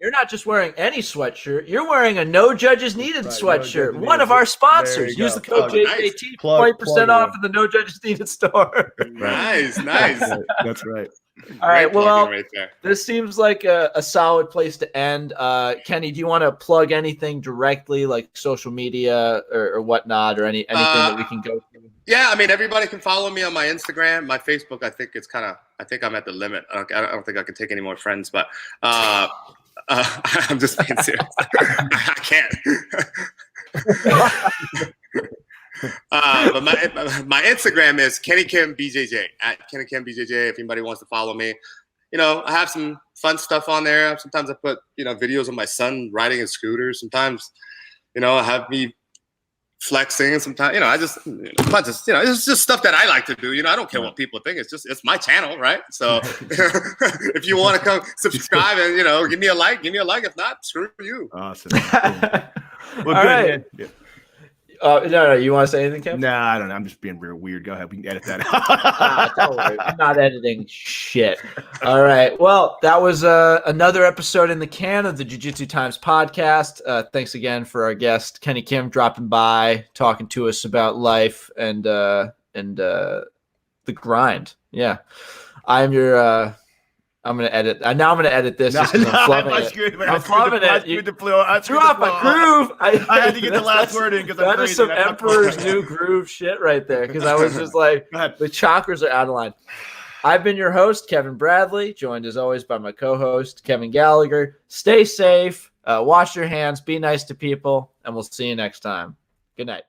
You're not just wearing any sweatshirt. You're wearing a No Judges Needed sweatshirt. One of our sponsors. Use the code JJT, 20% off in the No Judges Needed store. Nice. That's right. All right. Well, this seems like a solid place to end. Kenny, do you want to plug anything directly, like social media or whatnot, or anything that we can go through? Yeah, I mean, everybody can follow me on my Instagram, my Facebook. I think I'm at the limit. I don't think I can take any more friends, but I'm just being serious. I can't. But my Instagram is Kenny Kim BJJ, at Kenny Kim BJJ. If anybody wants to follow me, I have some fun stuff on there. Sometimes I put videos of my son riding a scooter. Sometimes I have me flexing, and sometimes it's just stuff that I like to do. I don't care what people think. It's my channel, right? So if you want to come subscribe and give me a like. If not, screw you. Awesome. Well, all right. Yeah. No, you want to say anything, Kevin? Nah, I don't know. I'm just being real weird. Go ahead. We can edit that out. Don't worry. I'm not editing shit. All right. Well, that was another episode in the can of the Jiu-Jitsu Times podcast. Thanks again for our guest, Kenny Kim, dropping by, talking to us about life and the grind. Yeah. I'm going to edit. Now I'm going to edit this. I'm flubbing it. I'm flubbing it. You threw off my groove. I had to get the last word in because that is some Emperor's New Groove shit right there, because I was just like, the chakras are out of line. I've been your host, Kevin Bradley, joined as always by my co-host, Kevin Gallagher. Stay safe. Wash your hands. Be nice to people. And we'll see you next time. Good night.